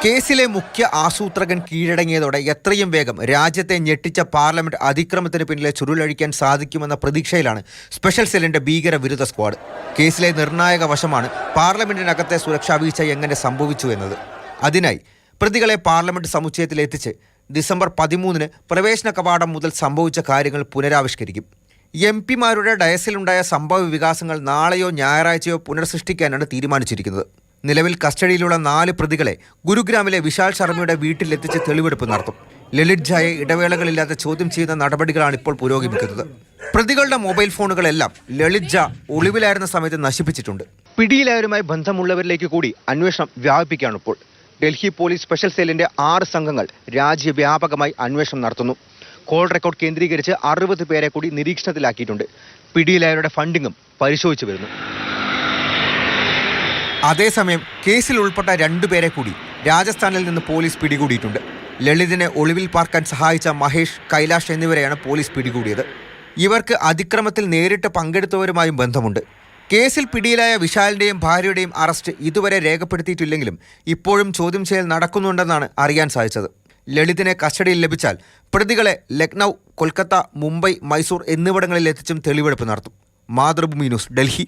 കേസിലെ മുഖ്യ ആസൂത്രകൻ കീഴടങ്ങിയതോടെ എത്രയും വേഗം രാജ്യത്തെ ഞെട്ടിച്ച പാർലമെന്റ് അതിക്രമത്തിന് പിന്നിലെ ചുരുളഴിക്കാൻ സാധിക്കുമെന്ന പ്രതീക്ഷയിലാണ് സ്പെഷ്യൽ സെല്ലിന്റെ ഭീകരവിരുദ്ധ സ്ക്വാഡ്. കേസിലെ നിർണായക വശമാണ് പാർലമെന്റിനകത്തെ സുരക്ഷാ വീഴ്ച എങ്ങനെ സംഭവിച്ചു എന്നത്. അതിനായി പ്രതികളെ പാർലമെന്റ് സമുച്ചയത്തിൽ എത്തിച്ച് ഡിസംബർ 13 പ്രവേശന കവാടം മുതൽ സംഭവിച്ച കാര്യങ്ങൾ പുനരാവിഷ്കരിക്കും. എംപിമാരുടെ ഡയസിലുണ്ടായ സംഭവ വികാസങ്ങൾ നാളെയോ ഞായറാഴ്ചയോ പുനർസൃഷ്ടിക്കാനാണ് തീരുമാനിച്ചിരിക്കുന്നത്. നിലവിൽ കസ്റ്റഡിയിലുള്ള 4 പ്രതികളെ ഗുരുഗ്രാമിലെ വിശാൽ ശർമ്മയുടെ വീട്ടിലെത്തിച്ച് തെളിവെടുപ്പ് നടത്തും. ലളിത് ഝായെ ഇടവേളകളില്ലാതെ ചോദ്യം ചെയ്യുന്ന നടപടികളാണ് ഇപ്പോൾ പുരോഗമിക്കുന്നത്. പ്രതികളുടെ മൊബൈൽ ഫോണുകളെല്ലാം ലളിത് ഝാ ഒളിവിലായിരുന്ന സമയത്ത് നശിപ്പിച്ചിട്ടുണ്ട്. പിടിയിലായവരുമായി ബന്ധമുള്ളവരിലേക്ക് കൂടി അന്വേഷണം വ്യാപിപ്പിക്കുകയാണ് ഇപ്പോൾ. ഡൽഹി പോലീസ് സ്പെഷ്യൽ സെല്ലിന്റെ 6 സംഘങ്ങൾ രാജ്യവ്യാപകമായി അന്വേഷണം നടത്തുന്നു. കോൾ റെക്കോർഡ് കേന്ദ്രീകരിച്ച് 60 പേരെ കൂടി നിരീക്ഷണത്തിലാക്കിയിട്ടുണ്ട്. പിടിയിലായവരുടെ ഫണ്ടിങ്ങും പരിശോധിച്ചു വരുന്നു. അതേസമയം കേസിൽ ഉൾപ്പെട്ട 2 പേരെ കൂടി രാജസ്ഥാനിൽ നിന്ന് പോലീസ് പിടികൂടിയിട്ടുണ്ട്. ലളിതിനെ ഒളിവിൽ പാർക്കാൻ സഹായിച്ച മഹേഷ്, കൈലാഷ് എന്നിവരെയാണ് പോലീസ് പിടികൂടിയത്. ഇവർക്ക് അതിക്രമത്തിൽ നേരിട്ട് പങ്കെടുത്തവരുമായും ബന്ധമുണ്ട്. കേസിൽ പിടിയിലായ വിശാലിന്റെയും ഭാര്യയുടെയും അറസ്റ്റ് ഇതുവരെ രേഖപ്പെടുത്തിയിട്ടില്ലെങ്കിലും ഇപ്പോഴും ചോദ്യം ചെയ്യൽ നടക്കുന്നുണ്ടെന്നാണ് അറിയാൻ സാധിച്ചത്. ലളിതിനെ കസ്റ്റഡിയിൽ ലഭിച്ചാൽ പ്രതികളെ ലക്നൗ, കൊൽക്കത്ത, മുംബൈ, മൈസൂർ എന്നിവിടങ്ങളിൽ എത്തിച്ചും തെളിവെടുപ്പ് നടത്തും. മാതൃഭൂമി ന്യൂസ്, ഡൽഹി.